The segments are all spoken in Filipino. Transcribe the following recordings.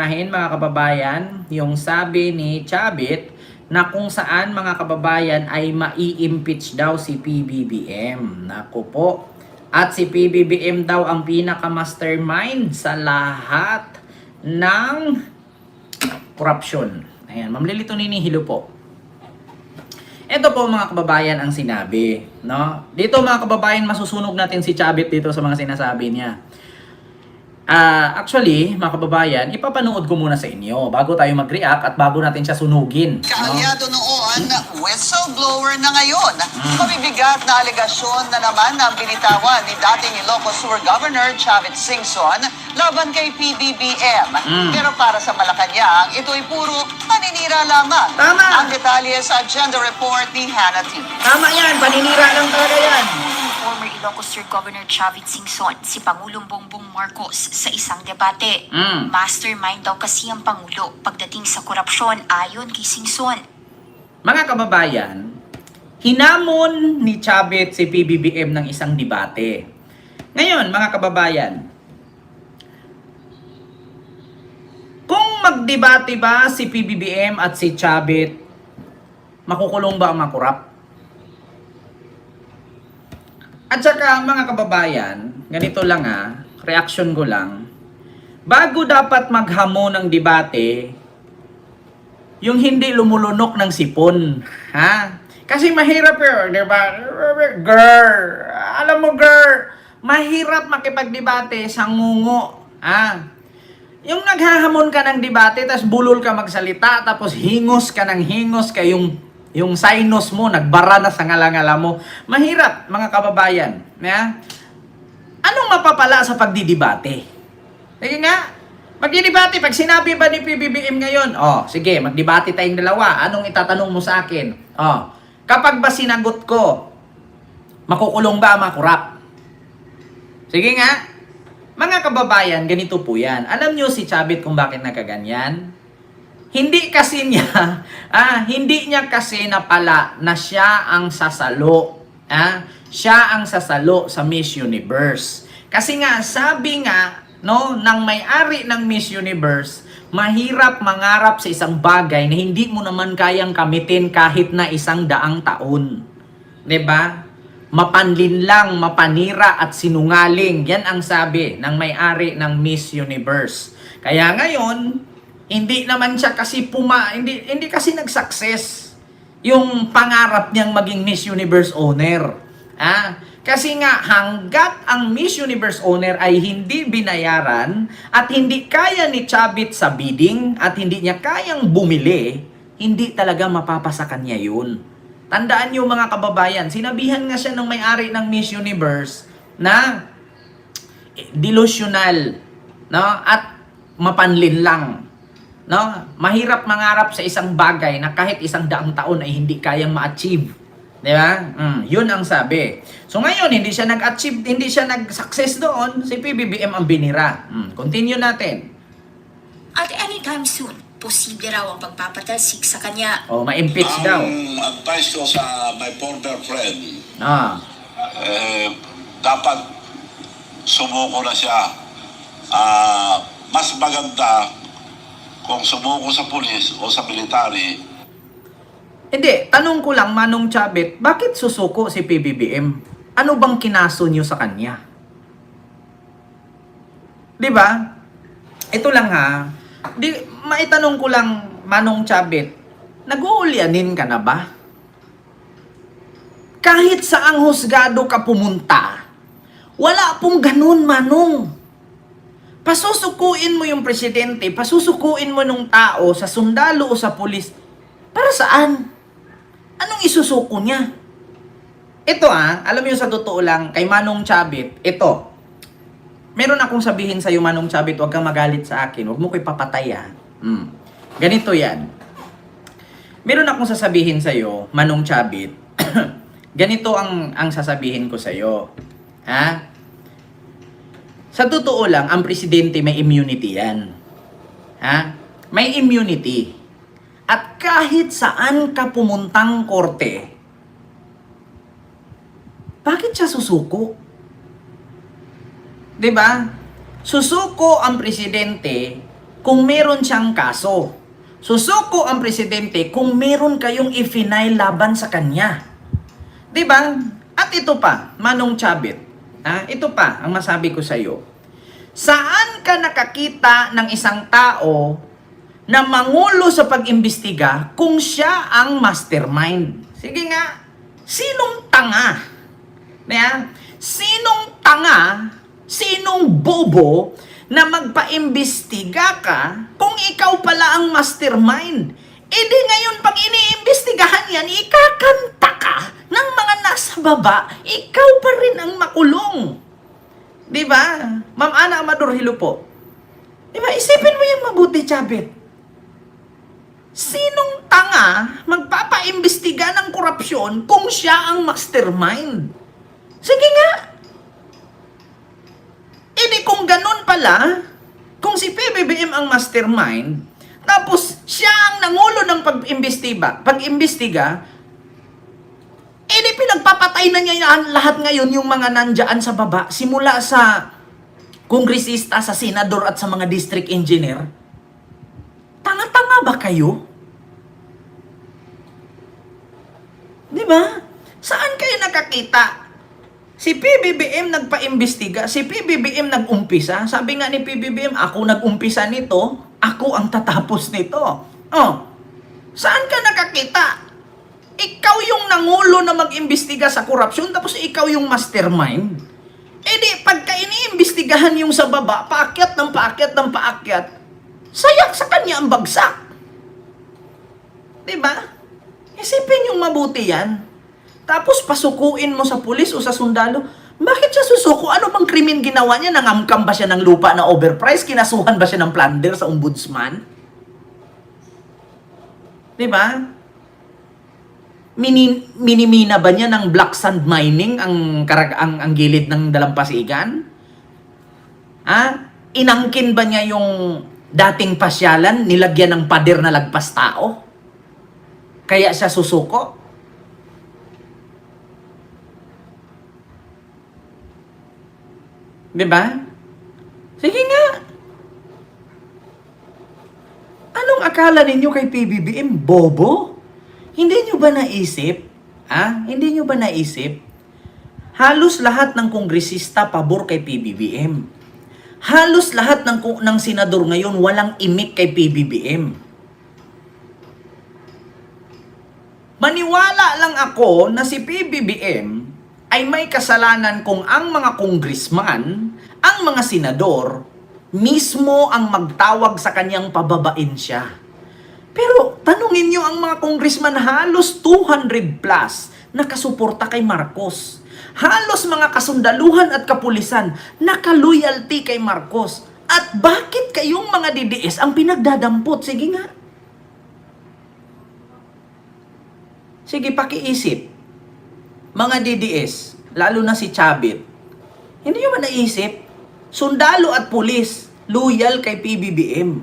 Mga kababayan, yung sabi ni Chavit na kung saan mga kababayan ay mai-impeach daw si PBBM. Naku po. At si PBBM daw ang pinaka-mastermind sa lahat ng korupsyon. Ayan, Ma'am Lilito Ninihilo po. Ito po mga kababayan ang sinabi. No? Dito mga kababayan, masusunog natin si Chavit dito sa mga sinasabi niya. Actually, mga kababayan, ipapanood ko muna sa inyo bago tayo mag-react at bago natin siya sunugin. Kaalyado noon, whistleblower na ngayon. Mabibigat na alegasyon na naman ang binitawan ni dating Ilocos Sur Governor Chavit Singson laban kay PBBM. Pero para sa Malacanang, ito'y puro paninira lamang. Tama! Ang detalye sa agenda report ni Hannah T. Tama yan, paninira lang talaga yan. Former Ilocos Sur Governor Chavit Singson si Pangulong Bongbong Marcos sa isang debate. Mastermind daw kasi ang Pangulo pagdating sa korupsyon ayon kay Singson. Mga kababayan, hinamon ni Chavit si PBBM ng isang debate. Ngayon, mga kababayan, kung magdebate ba si PBBM at si Chavit, makukulong ba ang makurap? At saka mga kababayan, ganito lang reaction ko lang. Bago dapat maghamon ng debate, yung hindi lumulunok ng sipon. Ha? Kasi mahirap yun, di ba? Girl, alam mo girl, mahirap makipagdebate sa ngungo. Ha? Yung naghahamon ka ng debate, tapos bulol ka magsalita, tapos hingos ka ng hingos, yung sinus mo, nagbara na sa ngalangala mo. Mahirap, mga kababayan. Yeah? Anong mapapala sa pagdidebate? Sige nga, magdidebate. Pag sinabi ba ni PBBM ngayon, sige, magdebate tayong dalawa. Anong itatanong mo sa akin? Kapag ba sinagot ko, makukulong ba ang makurap? Sige nga, mga kababayan, ganito po yan. Alam nyo si Chavit kung bakit nakaganyan? Hindi niya kasi napala na siya ang sasalo. Siya ang sasalo sa Miss Universe. Kasi nga, sabi nga, ng may-ari ng Miss Universe, mahirap mangarap sa isang bagay na hindi mo naman kayang kamitin kahit na 100 taon. 'Di ba? Mapanlin lang, mapanira at sinungaling. Yan ang sabi ng may-ari ng Miss Universe. Kaya ngayon, hindi naman siya kasi hindi kasi nag-success yung pangarap niyang maging Miss Universe owner. Kasi nga hanggat ang Miss Universe owner ay hindi binayaran at hindi kaya ni Chavit sa bidding at hindi niya kayang bumili, hindi talaga mapapasa kanya yun. Tandaan niyo mga kababayan, sinabihan nga siya ng may-ari ng Miss Universe na delusional, at mapanlin lang. Mahirap mangarap sa isang bagay na kahit 100 taon ay hindi kayang ma-achieve. Di ba? Yun ang sabi. So ngayon, hindi siya nag-achieve, hindi siya nag-success doon, si PBBM ang binira. Continue natin. At anytime soon, posible raw ang pagpapatalsik sa kanya. Ma-impeach daw. Ang advice ko sa my former friend, dapat sumuko na siya. Mas maganda kung sumuko sa pulis o sa military. Hindi, tanong ko lang, Manong Chavit, bakit susuko si PBBM? Ano bang kinaso niyo sa kanya? Di ba? Ito lang maitanong ko lang, Manong Chavit, nag-uulyanin ka na ba? Kahit saang husgado ka pumunta, wala pong ganun, Manong. Pasusukuin mo yung presidente, pasusukuin mo nung tao sa sundalo o sa pulis. Para saan? Anong isusuko niya? Ito alam mo yung sa totoo lang, kay Manong Chavit, ito. Meron akong sabihin sa'yo, Manong Chavit, huwag kang magalit sa akin, huwag mo ko'y papatay Ganito yan. Meron akong sasabihin sa'yo, Manong Chavit, ganito ang sasabihin ko sa'yo. Sa totoo lang, ang presidente may immunity yan. May immunity. At kahit saan ka pumuntang korte, bakit siya susuko? 'Di ba? Susuko ang presidente kung meron siyang kaso. Susuko ang presidente kung meron kayong i-final laban sa kanya. 'Di ba? At ito pa, Manong Chavit. Ito pa ang masabi ko sa iyo. Saan ka nakakita ng isang tao na mangulo sa pag-imbestiga kung siya ang mastermind? Sige nga, sinong tanga? Sinong tanga, sinong bobo na magpa-imbestiga ka kung ikaw pala ang mastermind? E di ngayon pag iniimbestigahan yan, ikakanta ka ng mga nasa baba, ikaw pa rin ang makulong. Di ba? Ma'am Ana Amador, hello po. Di ba? Isipin mo yung mabuti, Chavit. Sinong tanga magpapaimbestiga ng korupsyon kung siya ang mastermind? Sige nga. E di kung ganun pala, kung si PBBM ang mastermind, tapos siya ang nangulo ng pag-imbestiga, eh di pinagpapatay na niya yan lahat ngayon yung mga nandyan sa baba, simula sa kongresista, sa senador at sa mga district engineer. Tanga-tanga ba kayo? Di ba? Saan kayo nakakita? Si PBBM nagpa-imbestiga, si PBBM nag-umpisa. Sabi nga ni PBBM, ako nag-umpisa nito, ako ang tatapos nito. Oh, saan ka nakakita? Ikaw yung nangulo na mag-imbestiga sa korupsyon, tapos ikaw yung mastermind. Eh di, pagka iniimbestigahan yung sa baba, paakyat ng paakyat ng paakyat, sayak sa kanya ang bagsak. Diba? Isipin yung mabuti yan. Tapos pasukuin mo sa pulis o sa sundalo, bakit siya susuko? Ano bang krimen ginawa niya? Nangamkam ba siya ng lupa na overpriced? Kinasuhan ba siya ng plunder sa ombudsman? Diba? Minimina ba niya ng black sand mining ang gilid ng dalampasigan? Inangkin ba niya yung dating pasyalan, nilagyan ng pader na lagpas tao? Kaya siya susuko? Diba? Sige nga. Anong akala ninyo kay PBBM? Bobo? Hindi nyo ba naisip? Hindi nyo ba naisip? Halos lahat ng kongresista pabor kay PBBM. Halos lahat ng senador ngayon walang imik kay PBBM. Maniwala lang ako na si PBBM ay may kasalanan kung ang mga kongresman, ang mga senador, mismo ang magtawag sa kanyang pababain siya. Pero tanungin nyo ang mga kongresman, halos 200 plus nakasuporta kay Marcos. Halos mga kasundaluhan at kapulisan nakaloyalty kay Marcos. At bakit kayong mga DDS ang pinagdadampot? Sige nga. Sige, pakiisip. Mga DDS, lalo na si Chavit, hindi nyo ba naisip? Sundalo at pulis, loyal kay PBBM.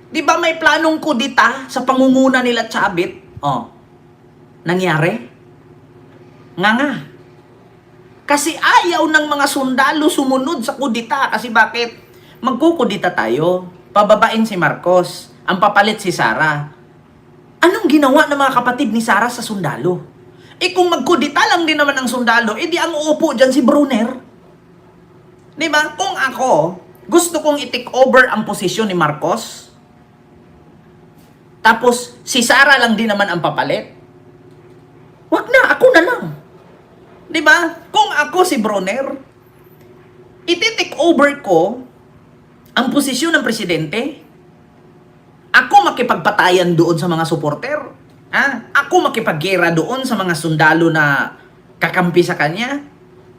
Di ba may planong kudita sa pangunguna nila Chavit? Nangyari? Nga. Kasi ayaw ng mga sundalo sumunod sa kudita. Kasi bakit? Magkukudita tayo. Pababain si Marcos. Ang papalit si Sara. Anong ginawa ng mga kapatid ni Sara sa sundalo? Kung magkudita lang din naman ang sundalo, di ang uupo dyan si Brunner. Di ba? Kung ako, gusto kong i-take over ang posisyon ni Marcos, tapos si Sara lang din naman ang papalit, wag na, ako na lang. Di ba? Kung ako si Brunner, iti-take over ko ang posisyon ng presidente, ako makipagpatayan doon sa mga supporter. Ako makipaggera doon sa mga sundalo na kakampi sa kanya.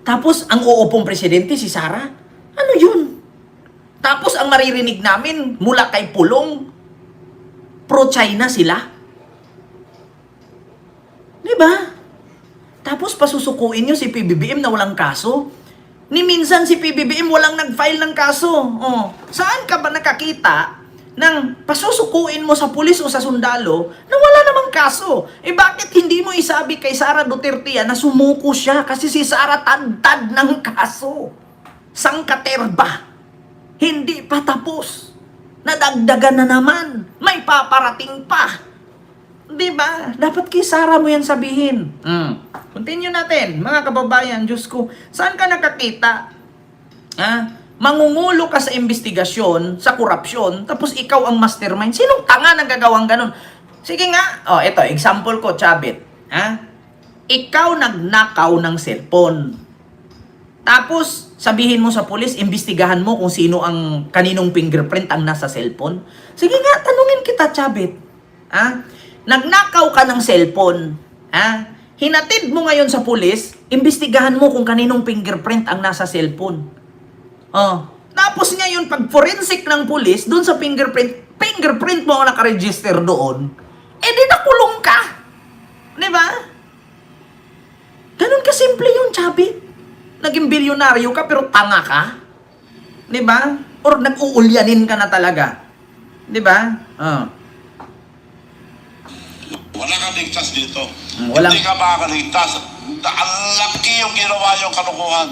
Tapos, ang uupong presidente, si Sara. Ano yun? Tapos, ang maririnig namin mula kay Pulong, pro-China sila. Diba? Tapos, pasusukuin nyo si PBBM na walang kaso. Ni minsan si PBBM walang nag-file ng kaso. Saan ka ba nakakita nang pasusukuin mo sa pulis o sa sundalo na wala namang kaso? Bakit hindi mo isabi kay Sara Duterte na sumuko siya? Kasi si Sara tad-tad ng kaso. Sangkaterba. Hindi pa tapos. Nadagdagan na naman. May paparating pa. Di ba? Dapat kay Sara mo yan sabihin. Continue natin, mga kababayan. Diyos ko, saan ka nakakita? Mangungulo ka sa investigasyon, sa korupsyon, tapos ikaw ang mastermind. Sinong tanga nang gagawang ganun? Sige nga. Ito, example ko, Chavit. Ikaw nagnakaw ng cellphone. Tapos, sabihin mo sa pulis, imbestigahan mo kung sino ang kaninong fingerprint ang nasa cellphone. Sige nga, tanungin kita, Chavit. Nagnakaw ka ng cellphone. Hinatid mo ngayon sa pulis, imbestigahan mo kung kaninong fingerprint ang nasa cellphone. Tapos ngayon, pag forensic ng pulis, doon sa fingerprint mo ang nakaregister doon, di nakulong ka. Di ba? Ganun kasimple yun, Chavit. Naging bilyonaryo ka pero tanga ka? 'Di ba? Or nag-uulyanin ka na talaga? 'Di ba? Wala kang ligtas dito. Walang... Hindi ka makakaligtas. Ang laki yung ginawa yung kalukuhan.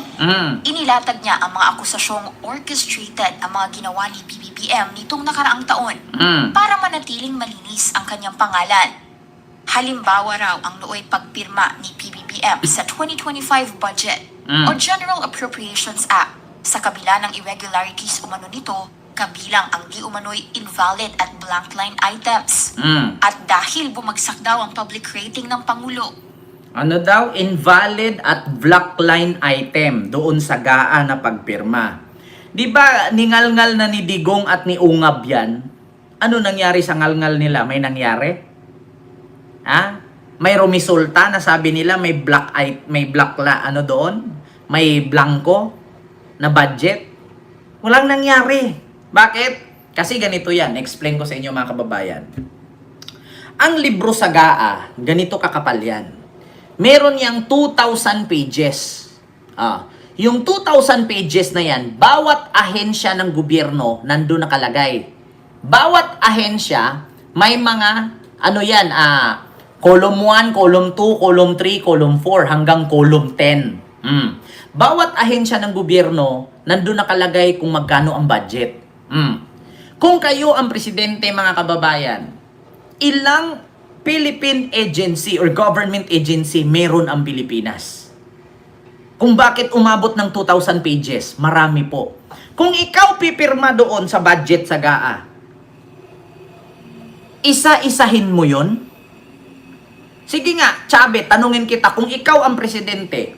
Inilatag niya ang mga akusasyong orchestrated ang mga ginawa ni PBBM nitong nakaraang taon para manatiling malinis ang kanyang pangalan. Halimbawa raw ang nooy pagpirma ni PBBM sa 2025 budget o General Appropriations Act. Sa kabila ng irregularities umano nito, kabilang ang di umano'y invalid at blank line items. At dahil bumagsak daw ang public rating ng Pangulo. Ano daw? Invalid at black line item doon sa GAA na pagpirma. Di ba ningalngal na ni Digong at ni Ungab yan? Ano nangyari sa ngalngal nila? May nangyari? May rumisulta na sabi nila may ano doon? May blanco na budget? Walang nangyari. Bakit? Kasi ganito yan. Explain ko sa inyo mga kababayan. Ang libro sa GAA, ganito kakapal yan. Meron yang 2,000 pages. Yung 2,000 pages na yan, bawat ahensya ng gobyerno nandun nakalagay. Bawat ahensya, may mga, column 1, column 2, column 3, column 4, hanggang column 10. Bawat ahensya ng gobyerno, nandun nakalagay kung magkano ang budget. Kung kayo ang presidente, mga kababayan, ilang Philippine agency or government agency meron ang Pilipinas? Kung bakit umabot ng 2,000 pages, marami po. Kung ikaw pipirma doon sa budget sa GAA, isa-isahin mo yon? Sige nga, Chavit, tanungin kita, kung ikaw ang presidente,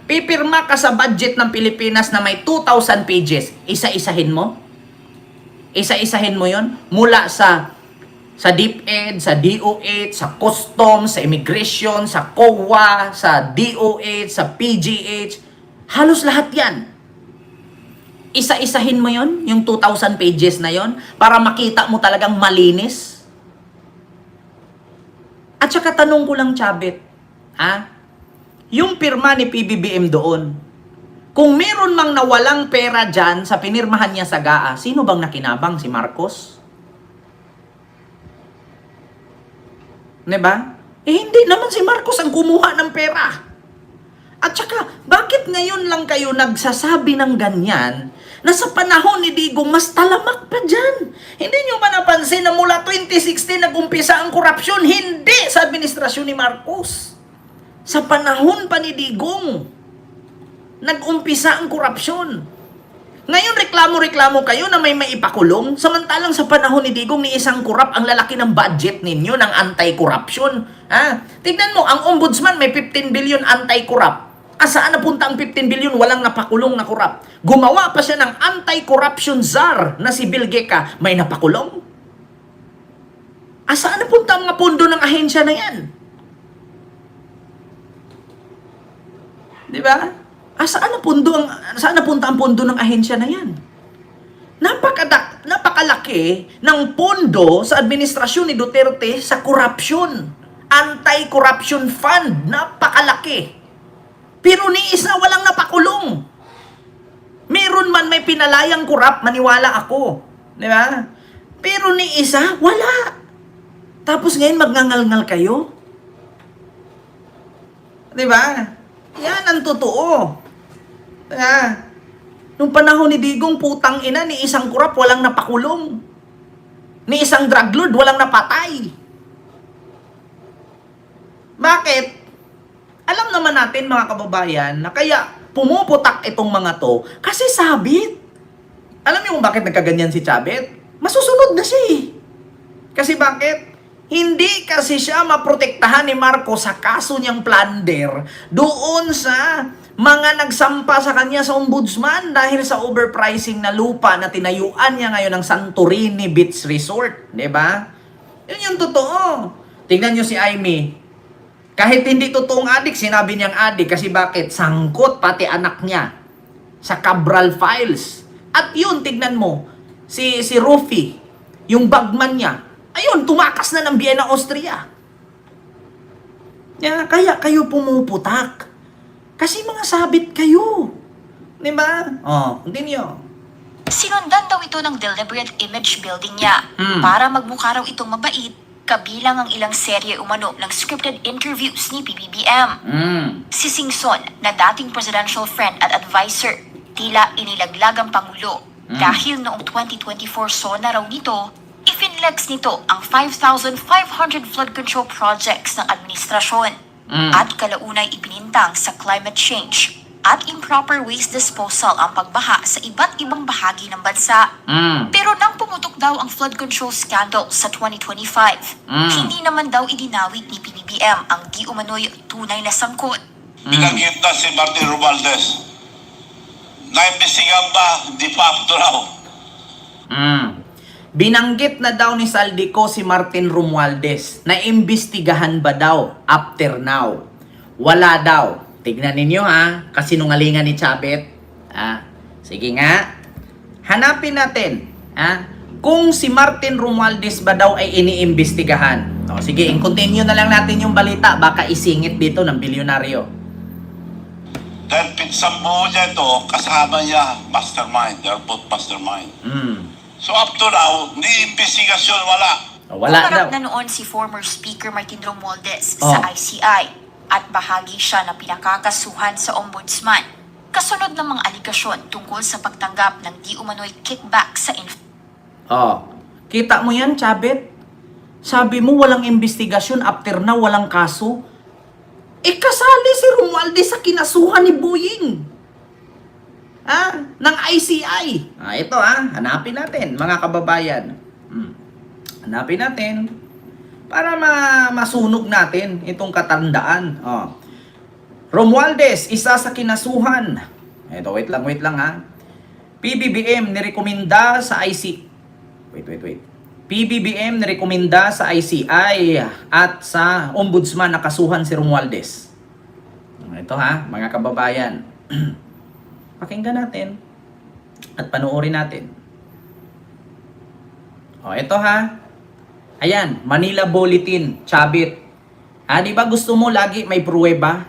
pipirma ka sa budget ng Pilipinas na may 2,000 pages, isa-isahin mo? Isa-isahin mo yon? Mula sa DepEd, sa DOH, sa Customs, sa Immigration, sa COA, sa DOH, sa PGH, halos lahat yan. Isa-isahin mo yon, yung 2,000 pages na yon, para makita mo talagang malinis. At saka tanong ko lang, Chavit, yung pirma ni PBBM doon, kung meron mang nawalang pera dyan sa pinirmahan niya sa GAA, sino bang nakinabang? Si Marcos? Diba? Hindi naman si Marcos ang kumuha ng pera. At saka, bakit ngayon lang kayo nagsasabi ng ganyan na sa panahon ni Digong mas talamak pa dyan? Hindi nyo ba napansin na mula 2016 nag-umpisa ang korupsyon? Hindi sa administrasyon ni Marcos. Sa panahon pa ni Digong, nag-umpisa ang korupsyon. Ngayon reklamo-reklamo kayo na may maipakulong, samantalang sa panahon ni Digong ni isang kurap ang lalaki ng budget ninyo ng anti-corruption. Tignan mo, ang ombudsman may 15 billion anti-corrupt. Saan napunta ang 15 billion walang napakulong na kurap? Gumawa pa siya ng anti-corruption czar na si Bill Geca, may napakulong. Saan napunta ang mga pondo ng ahensya na yan? Di ba? Saan napunta ang pondo ng ahensya na yan? Napakalaki ng pondo sa administrasyon ni Duterte sa corruption. Anti-corruption fund. Napakalaki. Pero ni isa walang napakulong. Meron man may pinalayang kurap, maniwala ako. Di ba? Pero ni isa, wala. Tapos ngayon magngangal-ngal kayo. Di ba? Yan ang totoo. Nung panahon ni Digong, putang ina, ni isang kurap, walang napakulong. ni isang drug lord, walang napatay. Bakit? Alam naman natin mga kababayan na kaya pumuputak itong mga to kasi sabit. Alam niyo kung bakit nagkaganyan si Chavit? Masusunod na siya eh. Kasi bakit? Hindi kasi siya maprotektahan ni Marcos sa kaso niyang plunder doon sa mga nagsampa sa kanya sa ombudsman dahil sa overpricing na lupa na tinayuan niya ngayon ng Santorini Beach Resort. Diba? Yun yung totoo. Tingnan niyo si Aimee. Kahit hindi totoong adik, sinabi niyang adik kasi bakit? Sangkot pati anak niya sa Cabral Files. At yun, tignan mo, si Rufy, yung bagman niya, ayun, tumakas na ng Vienna, Austria. Kaya kayo pumuputak. Kasi mga sabit kayo. Diba? Continue. Sinundan daw ito ng deliberate image building niya para magmukha raw itong mabait, kabilang ang ilang serye umano ng scripted interviews ni PBBM. Si Singson, na dating presidential friend at advisor, tila inilaglag ang Pangulo dahil noong 2024 SONA raw nito, ifinlex nito ang 5,500 flood control projects ng administrasyon at kalaunay ipinintang sa climate change at improper waste disposal ang pagbaha sa iba't ibang bahagi ng bansa. Pero nang pumutok daw ang flood control scandal sa 2025, hindi naman daw idinawit ni PBBM ang di umano'y tunay na sangkot. Pinagkita si Martin Romualdez. Naimbestigan ba? Hindi pa up to now. Binanggit na daw ni Saldico si Martin Romualdez na imbestigahan ba daw after now? Wala daw. Tignan ninyo ha, kasinungalingan ni Chavit. Sige nga, hanapin natin kung si Martin Romualdez ba daw ay iniimbestigahan. Sige, continue na lang natin yung balita, baka isingit dito ng bilyonaryo. Dahil pinsang buo niya ito, kasama niya, mastermind. They're both mastermind. So up to now, ni investigasyon wala. Wala daw. Humarap na noon si former Speaker Martin Romualdez sa ICI at bahagi siya na pinakakasuhan sa ombudsman. Kasunod ng mga aligasyon tungkol sa pagtanggap ng di umano'y kickback sa Kita mo yan, Chavit? Sabi mo walang investigasyon, after na walang kaso. Kasali si Romualdez sa kinasuhan ni Boying. Ng ICI. Ito hanapin natin, mga kababayan. Hanapin natin para masunog natin itong katandaan. Romualdez, isa sa kinasuhan. Ito, wait lang PBBM nirekomenda sa ICI. Wait. PBBM nirekomenda sa ICI at sa ombudsman na kasuhan si Romualdez. Ito mga kababayan. Pakinggan natin at panoorin natin. Ito Ayan, Manila Bulletin, Chavit. Di ba gusto mo lagi may pruweba?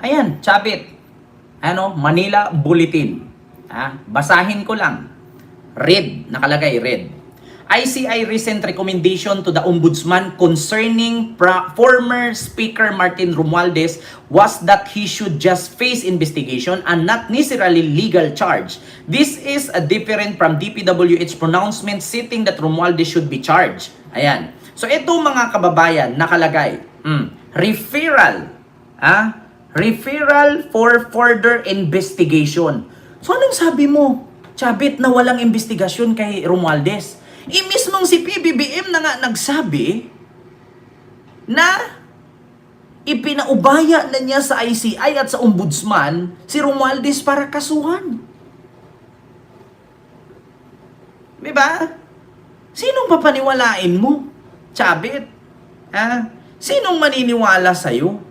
Ayan, Chavit. Manila Bulletin. Basahin ko lang. Read, nakalagay read. ICI recent recommendation to the Ombudsman concerning former Speaker Martin Romualdez was that he should just face investigation and not necessarily legal charge. This is different from DPWH pronouncement stating that Romualdez should be charged. Ayan. So ito mga kababayan nakalagay. Referral. Referral for further investigation. So anong sabi mo, Chavit, na walang investigasyon kay Romualdez? Mismong si PBBM na nga nagsabi na ipinaubaya na niya sa ICI at sa ombudsman si Romualdez para kasuhan. Diba? Sinong papaniwalain mo, Chavit? Sinong maniniwala sa'yo?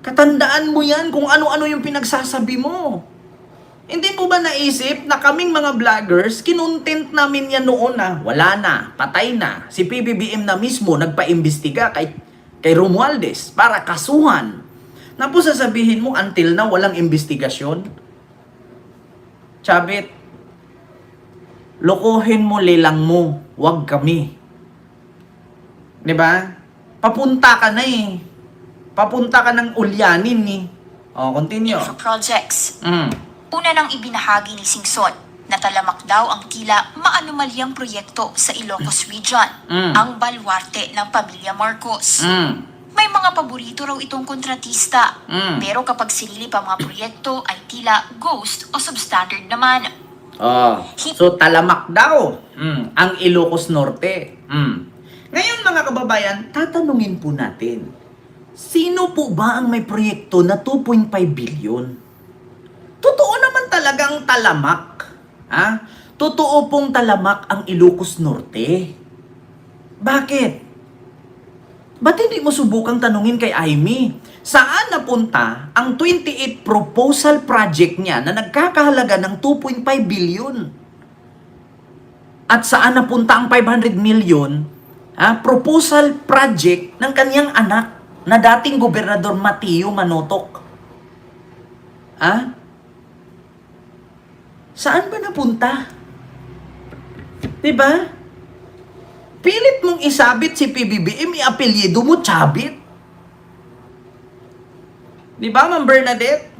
Katandaan mo yan kung ano-ano yung pinagsasabi mo. Hindi mo ba naisip na kaming mga vloggers, kinontent namin yan noon wala na, patay na. Si PBBM na mismo nagpa-imbestiga kay Romualdez para kasuhan. Tapos sasabihin mo, until na walang investigasyon? Chavit, lokohin mo, lilang mo, wag kami. Diba? Papunta ka na Papunta ka ng ulyanin continue. For projects. Una nang ibinahagi ni Singson, Natalamak daw ang tila maanumalyang proyekto sa Ilocos Region, ang baluarte ng pamilya Marcos. May mga paborito raw itong kontratista, pero kapag sinilip ang mga proyekto ay tila ghost o substandard naman. So talamak daw ang Ilocos Norte. Ngayon mga kababayan, tatanungin po natin, sino po ba ang may proyekto na 2.5 billion? Totoo naman talagang talamak. Totoo pong talamak ang Ilocos Norte. Bakit? Ba't hindi mo subukang tanungin kay Aimee? Saan napunta ang 28 proposal project niya na nagkakahalaga ng 2.5 billion? At saan napunta ang 500 million proposal project ng kanyang anak na dating Gobernador Mateo Manotok? Saan ba napunta? Diba? Pilit mong isabit si PBBM, i-apelyido mo, Chabit. Diba, Ma'am Bernadette?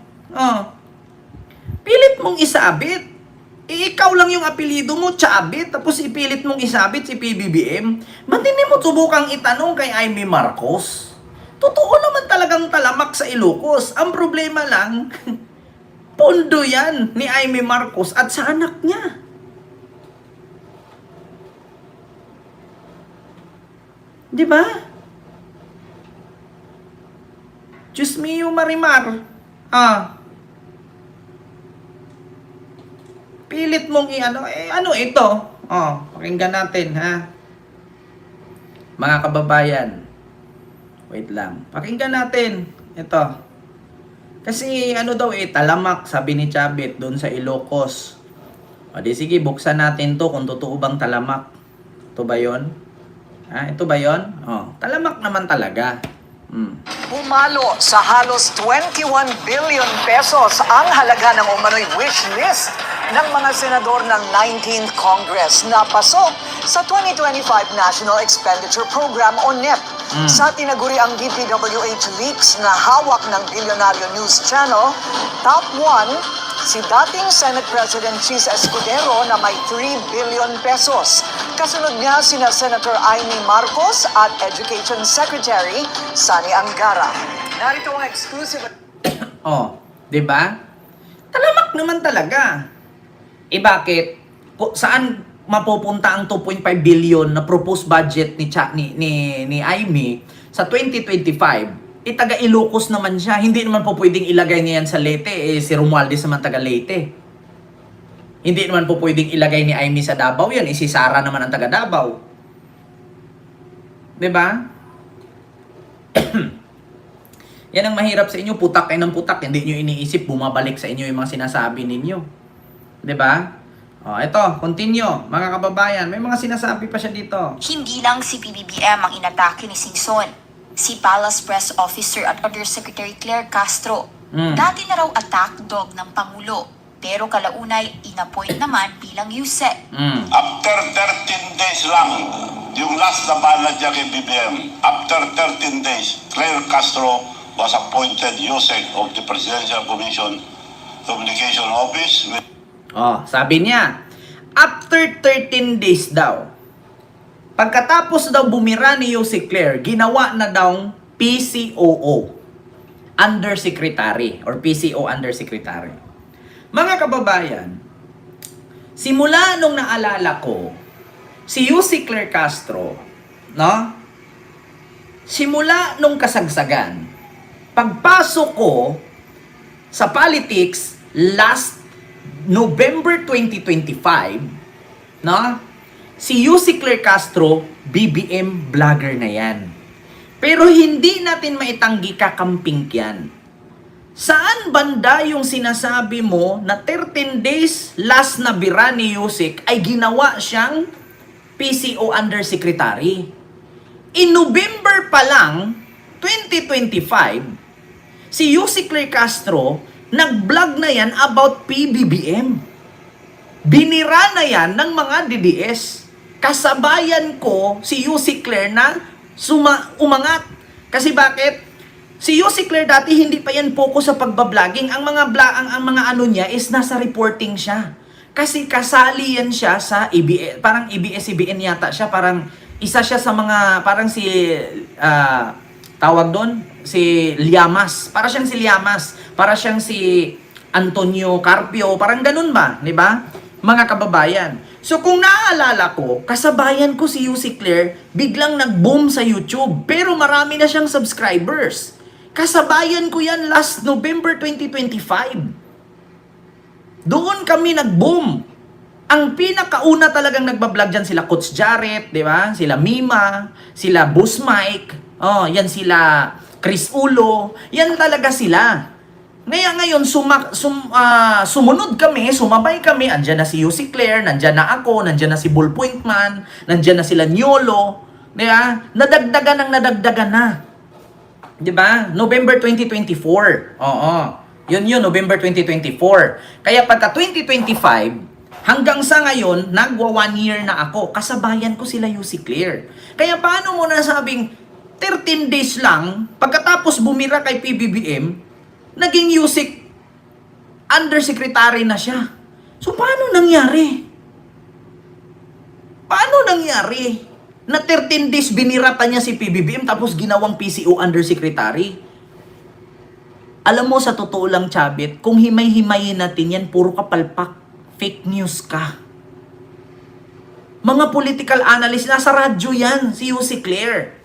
Pilit mong isabit. Ikaw lang yung apelyido mo, Chabit, tapos ipilit mong isabit si PBBM. Ba't hindi mo subukang itanong kay Aimee Marcos? Totoo naman talagang talamak sa Ilocos. Ang problema lang, pondo yan ni Aimee Marcos at sa anak niya. Di ba? Diyos mio, Marimar. Pilit mong ano ito? Pakinggan natin, Mga kababayan. Wait lang. Pakinggan natin. Ito. Kasi talamak, sabi ni Chabit doon sa Ilocos. Di sige, buksan natin to kung totoo bang talamak. Ito ba yun? Ito ba yun? Talamak naman talaga. Pumalo sa halos 21 billion pesos ang halaga ng umano'y wish list ng mga senador ng 19th Congress na pasok sa 2025 National Expenditure Program o NEP. Sa tinaguri ang DPWH leaks na hawak ng Bilyonaryo News Channel, top 1 si dating Senate President Chis Escudero na may 3 billion pesos. Kasunod niya sina Senator Aimee Marcos at Education Secretary Sani Angara. Narito ang exclusive... di ba? Talamak naman talaga. Bakit? Saan mapupunta ang 2.5 billion na proposed budget ni Aimee sa 2025? Taga Ilocos naman siya. Hindi naman po pwedeng ilagay niya yan sa Leyte. Si Romualdez naman taga Leyte. Hindi naman po pwedeng ilagay ni Aimee sa Davao yan. Si Sara naman ang taga Davao. Diba? Yan ang mahirap sa inyo. Putak kayo ng putak. Hindi nyo iniisip. Bumabalik sa inyo yung mga sinasabi ninyo. Diba? Ito, continue. Mga kababayan, may mga sinasabi pa siya dito. Hindi lang si PBBM ang inatake ni Singson. Si Palace Press Officer at Undersecretary Claire Castro. Dati na raw attack dog ng Pangulo. Pero kalaunay, inappoint naman bilang USEC. After 13 days lang, yung last na banat niya kay BBM, after 13 days, Claire Castro was appointed USEC of the Presidential Commission Communication Office. Sabi niya, after 13 days daw, pagkatapos daw bumira ni Yossi Claire, ginawa na daw PCOO, Undersecretary, or PCO Undersecretary. Mga kababayan, simula nung naalala ko, si Yossi Claire Castro, simula nung kasagsagan, pagpasok ko sa politics last November 2025, si Yossi Claire Castro, BBM vlogger na yan. Pero hindi natin maitanggi kakamping yan. Saan banda yung sinasabi mo na 13 days last na bira ni Yossi ay ginawa siyang PCO Undersecretary? In November pa lang, 2025, si Yossi Claire Castro, nag-vlog na yan about PBBM. Binira na yan ng mga DDS. Kasabayan ko si Yossi Claire na umangat. Kasi bakit? Si Yossi Claire dati hindi pa yan focus sa pagbabloging. Ang mga ano niya is nasa reporting siya. Kasi kasali yan siya sa ABS, parang ABS-CBN yata siya, parang isa siya sa mga, parang si, tawag doon, si Llamas. Para siyang si Llamas. Para siyang si Antonio Carpio. Parang ganun ba? Di ba? Mga kababayan. So kung naaalala ko, kasabayan ko si UC Claire, biglang nag-boom sa YouTube. Pero marami na siyang subscribers. Kasabayan ko yan last November 2025. Doon kami nag-boom. Ang pinakauna talagang nagbablog dyan sila Coach Jarrett, di ba? Sila Mima, sila Boss Mike, yan sila Chris Ulo, yan talaga sila. Ngayon, sumunod kami, sumabay kami, andyan na si UC Claire, nandyan na ako, nandyan na si Bullpoint Man, nandyan na sila Nyolo, di ba? Nadagdagan na. Di ba? November 2024. Yun, November 2024. Kaya pagka 2025, hanggang sa ngayon, nagwa 1 year na ako. Kasabayan ko sila UC Claire. Kaya paano mo nasabing 13 days lang, pagkatapos bumira kay PBBM, naging UC undersecretary na siya. So paano nangyari? Paano nangyari? Na 13 days binira pa niya si PBBM tapos ginawang PCO undersecretary? Alam mo, sa totoo lang, Chabit, kung himay-himayin natin yan, puro kapalpak. Fake news ka. Mga political analyst, nasa radyo yan, si UC Claire.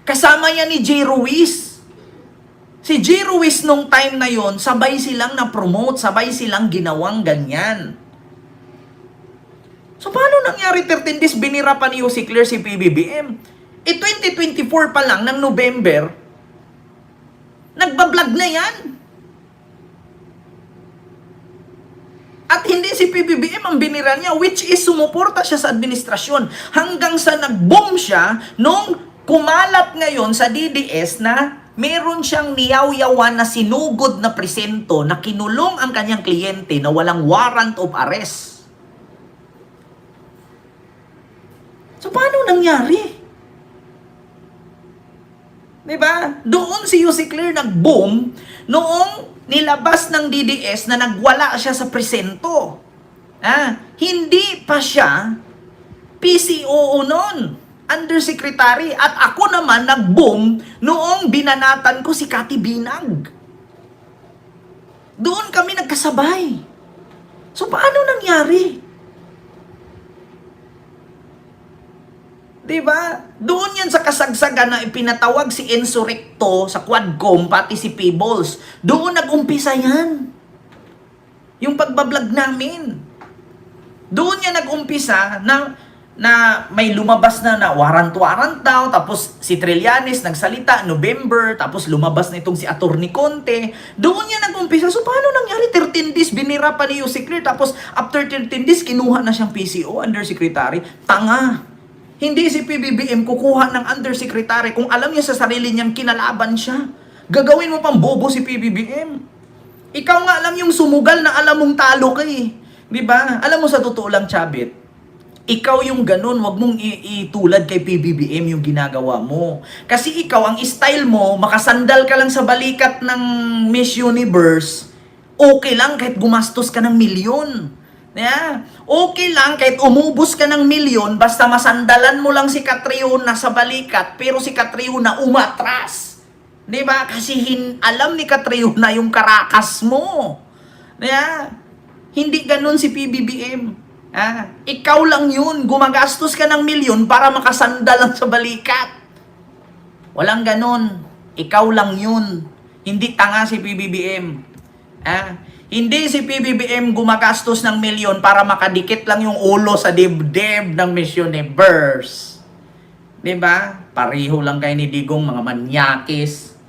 Kasama yan ni J. Ruiz. Si J. Ruiz nung time na yon, sabay silang na-promote, sabay silang ginawang ganyan. So, paano nangyari 13 days binira pa ni UC Claire si PBBM? 2024 pa lang, ng November, nagbablog na yan. At hindi si PBBM ang binira niya, which is sumuporta siya sa administrasyon. Hanggang sa nag-boom siya nung kumalat ngayon sa DDS na meron siyang niyaw-yawan na sinugod na presento na kinulong ang kanyang kliyente na walang warrant of arrest. So, paano nangyari? Diba? Doon si UC Claire nag-boom noong nilabas ng DDS na nagwala siya sa presento. Hindi pa siya PCOO noon, undersecretary. At ako naman nag-boom noong binanatan ko si Cathy Binag. Doon kami nagkasabay. So paano nangyari? Diba? Doon yan sa kasagsagan na ipinatawag si Enzo Recto sa Quadcom, pati si Peebles. Doon nag-umpisa yan. Yung pagbablog namin. Doon yan nag-umpisa na may lumabas na warrant daw, tapos si Trillanes nagsalita, November, tapos lumabas na itong si Atty. Conte. Doon yan nag-umpisa. So, paano nangyari? 13 days, binira pa ni UC Claire, tapos after 13 days, kinuha na siyang PCO, undersecretary. Tanga! Hindi si PBBM kukuha ng undersecretary kung alam niya sa sarili niyang kinalaban siya. Gagawin mo pang bobo si PBBM. Ikaw nga alam yung sumugal na alam mong talo ka eh. Diba? Alam mo sa totoo lang, Chabit, ikaw yung ganun, wag mong itulad kay PBBM yung ginagawa mo. Kasi ikaw, ang style mo, makasandal ka lang sa balikat ng Miss Universe, okay lang kahit gumastos ka ng milyon. Yeah. Okay lang kahit umubos ka ng milyon basta masandalan mo lang si Catriona sa balikat pero si Catriona umatras. 'Di ba? Kasi alam ni Catriona yung karakas mo. Yeah. Hindi ganun si PBBM. Ikaw lang yun. Gumagastos ka ng milyon para makasandal lang sa balikat. Walang ganun. Ikaw lang yun. Hindi tanga si PBBM. Hindi si PBBM gumagastos ng milyon para makadikit lang yung ulo sa dibdib ng Miss Universe. Diba? Pareho lang kayo ni Digong, mga manyakis.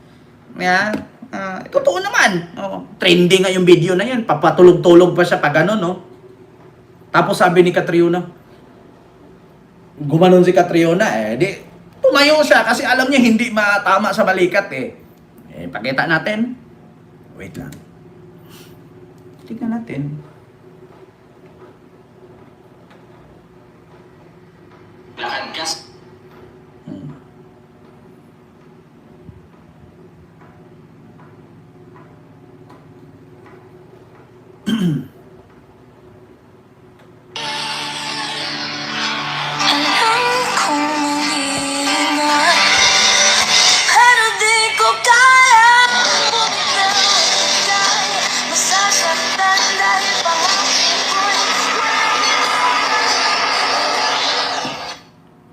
Totoo naman. Trending nga yung video na yun. Papatulog-tulog pa siya pag ano, no? Tapos sabi ni Catriona, gumanon si Catriona, di, tumayo siya kasi alam niya hindi matama sa balikat pakita natin. Wait lang. Tingnan natin.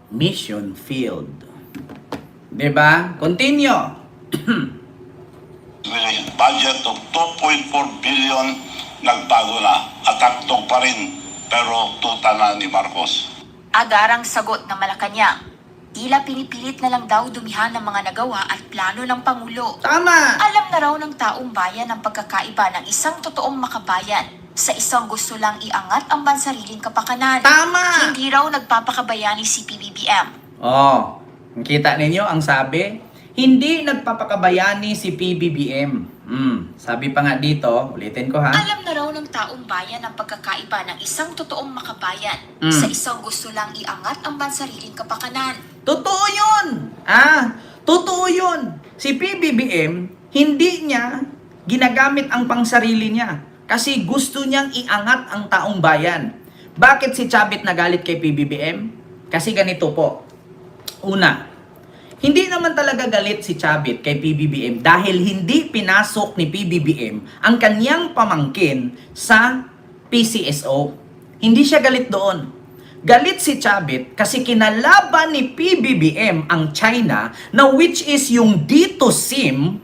mission failed. Diba? Continue. Budget of 2.4 billion nagbago na at akdog pa rin pero tuta na ni Marcos. Agarang sagot ng Malacanang. Tila pinipilit na lang daw dumihan ng mga nagawa at plano ng Pangulo. Tama! Alam na raw ng taong bayan ang pagkakaiba ng isang totoong makabayan sa isang gusto lang iangat ang bansariling kapakanan. Tama! Hindi raw nagpapakabayani si PBBM. Oh, kita ninyo ang sabi? Hindi nagpapakabayani si PBBM. Sabi pa nga dito, ulitin ko ha. Alam na raw ng taong bayan ang pagkakaiba ng isang totoong makabayan sa isang gusto lang iangat ang bansariling kapakanan. Totoo yun! Totoo yun! Si PBBM, hindi niya ginagamit ang pangsarili niya kasi gusto niyang iangat ang taong bayan. Bakit si Chavit nagalit kay PBBM? Kasi ganito po. Una, hindi naman talaga galit si Chavit kay PBBM dahil hindi pinasok ni PBBM ang kanyang pamangkin sa PCSO. Hindi siya galit doon. Galit si Chavit kasi kinalaban ni PBBM ang China na which is yung Dito SIM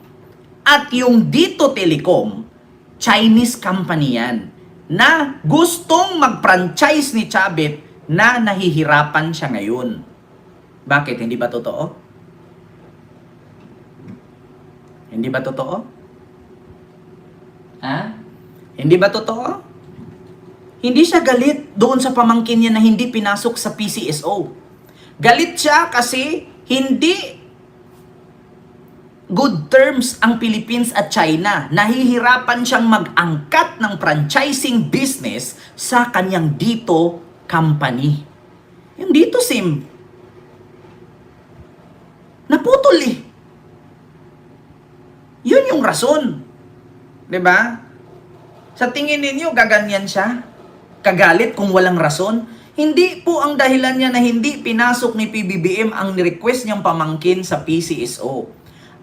at yung Dito Telecom, Chinese company yan, na gustong mag-franchise ni Chavit na nahihirapan siya ngayon. Bakit? Hindi ba totoo? Hindi ba totoo? Hindi ba totoo? Hindi siya galit doon sa pamangkin niya na hindi pinasok sa PCSO. Galit siya kasi hindi good terms ang Philippines at China. Nahihirapan siyang mag-angkat ng franchising business sa kanyang Dito company. Yung Dito SIM. Naputol eh. Yun yung rason. 'Di ba? Sa tingin ninyo, gaganyan siya? Kagalit kung walang rason? Hindi po ang dahilan niya na hindi pinasok ni PBBM ang request niyang pamangkin sa PCSO.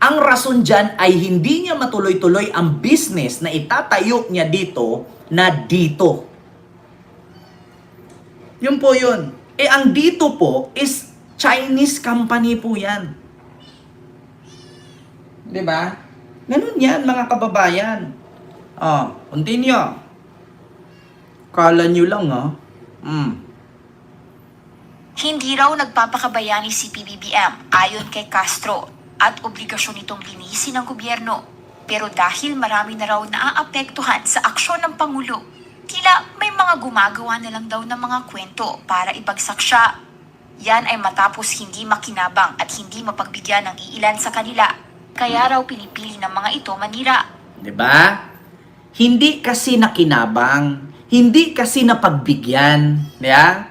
Ang rason dyan ay hindi niya matuloy-tuloy ang business na itatayo niya dito na Dito. Yun po yun. Ang Dito po is Chinese company po yan. 'Di ba? Ganun yan mga kababayan. Continue. Kala nyo lang Hindi raw nagpapakabayani si PBBM ayon kay Castro at obligasyon itong linisin ng gobyerno. Pero dahil marami na raw naaapektuhan sa aksyon ng Pangulo, tila may mga gumagawa na lang daw ng mga kwento para ibagsak siya. Yan ay matapos hindi makinabang at hindi mapagbigyan ng iilan sa kanila. Kaya raw pinipili ng mga ito manira. 'Di ba? Hindi kasi nakinabang, hindi kasi napagbigyan, 'di ba?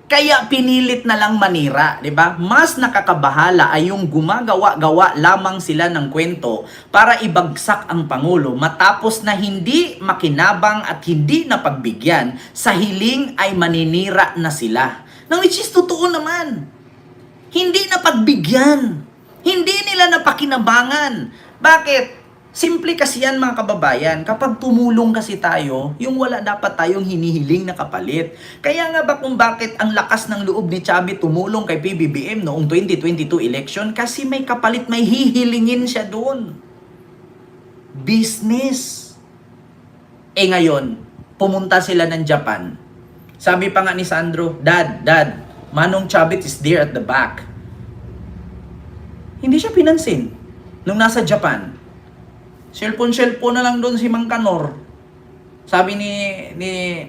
Kaya pinilit na lang manira, 'di ba? Mas nakakabahala ay yung gumagawa-gawa lamang sila ng kwento para ibagsak ang Pangulo matapos na hindi makinabang at hindi napagbigyan, sa hiling ay maninira na sila. Nang which is totoo naman. Hindi napagbigyan. Hindi nila napakinabangan. Bakit? Simple kasi yan mga kababayan. Kapag tumulong kasi tayo, yung wala dapat tayong hinihiling na kapalit. Kaya nga ba kung bakit ang lakas ng loob ni Chavit tumulong kay PBBM noong 2022 election? Kasi may kapalit, may hihilingin siya doon. Business. Ngayon, pumunta sila ng Japan. Sabi pa nga ni Sandro, Dad, Manong Chavit is there at the back. Hindi siya pinansin nung nasa Japan. Cellphone na lang doon si Mang Kanor. Sabi ni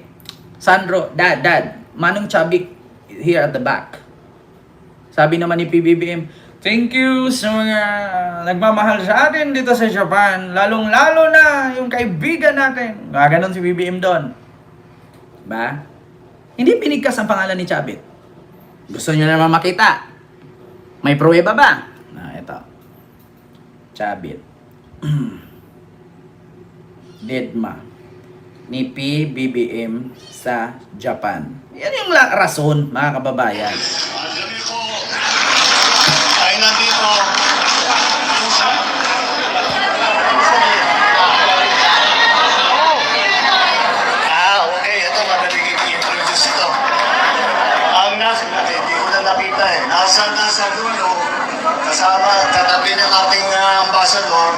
Sandro, Dad, Manong Chavit here at the back. Sabi naman ni PBBM, thank you sa mga nagmamahal sa atin dito sa Japan. Lalong-lalo na yung kaibigan natin. Ganon si PBBM doon. Ba? Hindi pinigkas ang pangalan ni Chavit. Gusto nyo naman makita? May pruweba ba? Ito. Chavit. Dedma ni PBBM sa Japan. Yan yung rason, mga kababayan. Ay nandito. Okay. Ito, madaling i-introduce ito. Ang nasa natin, hindi ko na nakita nakita eh. Nasa dulo, kasama, katabi ng ating ambassador,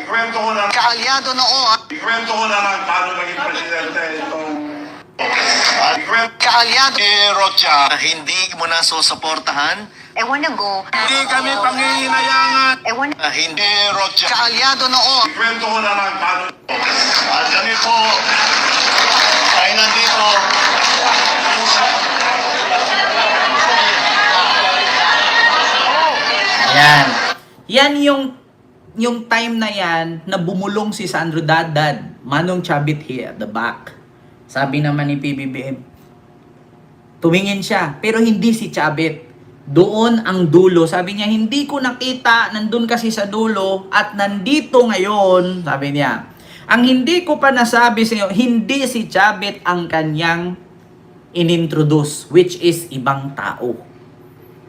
ikwento ko naman, Kaalyado noon, paano naging presidente itong kaalyado Rocha. Hindi mo na susuportahan. I wanna go. Hindi kami pangihinayangan. I wanna... Hindi Rocha. kaalyado noon, Ikwento ko naman paano. At ganito, ay nandito. Yan. Yan yung time na yan na bumulong si Sandro Dadad, Manong Chavit here at the back. Sabi naman ni PBBM, tumingin siya, pero hindi si Chavit. Doon ang dulo. Sabi niya, hindi ko nakita, nandun kasi sa dulo, at nandito ngayon, sabi niya, ang hindi ko pa nasabi sa inyo, hindi si Chavit ang kanyang inintroduce, which is ibang tao.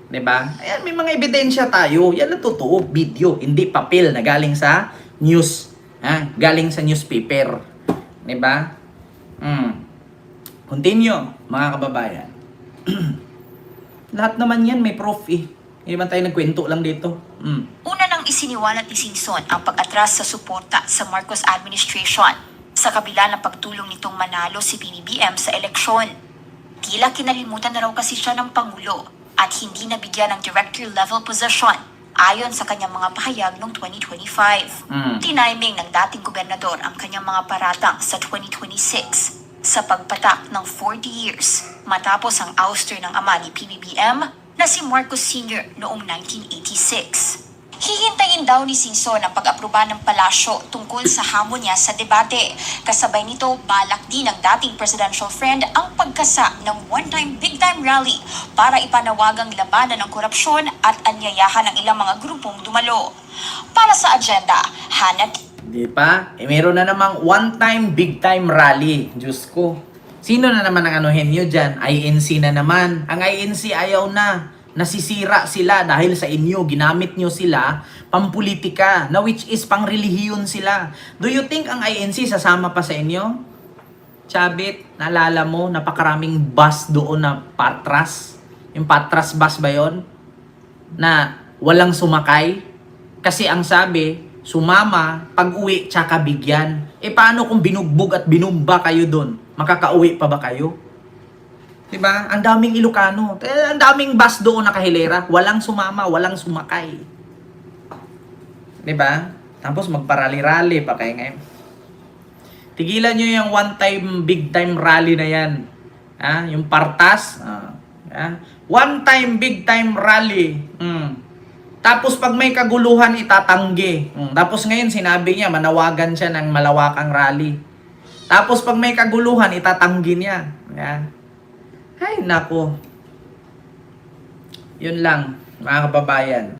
Diba? Ayan, may mga ebidensya tayo. Yan ang totoo, video, hindi papel na galing sa news. Ha? Galing sa newspaper. Diba? Continue, mga kababayan. Lahat naman yan may proof eh. Hindi man tayo nagkwento lang dito. Una nang isiniwalat ni Singson ang pag-atras sa suporta sa Marcos administration sa kabila ng pagtulong nitong manalo si PBBM sa eleksyon. Tila kinalimutan na raw kasi siya ng Pangulo at hindi nabigyan ng director-level position ayon sa kanyang mga pahayag noong 2025. Tiniming ng dating gobernador ang kanyang mga paratang sa 2026 sa pagpatak ng 40 years matapos ang ouster ng ama ni PBBM na si Marcos Sr. noong 1986. Hihintayin daw ni Singson ang pag-aproba ng palasyo tungkol sa hamon niya sa debate. Kasabay nito, balak din ng dating presidential friend ang pagkasa ng one-time big-time rally para ipanawagang labanan ng korupsyon at anyayahan ng ilang mga grupong dumalo. Para sa agenda, Hannah. Di pa? Meron na namang one-time, big-time rally. Diyos ko. Sino na naman ang anuhin nyo dyan? INC na naman. Ang INC ayaw na. Nasisira sila dahil sa inyo. Ginamit nyo sila pampolitika. Na which is pang-relihiyon sila. Do you think ang INC sasama pa sa inyo? Chavit, naalala mo, napakaraming bus doon na patras. Yung patras bus ba yon? Na walang sumakay. Kasi ang sabi, sumama, pag-uwi, tsaka bigyan. E paano kung binugbog at binumba kayo doon? Makakauwi pa ba kayo? Diba? Ang daming Ilocano. Ang daming bus doon nakahilera. Walang sumama, walang sumakay. Diba? Tapos magparali-rally pa kayo ngayon. Tigilan nyo yung one-time, big-time rally na yan. Ha? Yung partas. One-time, big-time rally. Tapos pag may kaguluhan, itatanggi. Tapos ngayon sinabi niya, manawagan siya ng malawakang rally. Tapos pag may kaguluhan, itatanggi niya. Yan. Ay, nako. Yun lang, mga kababayan.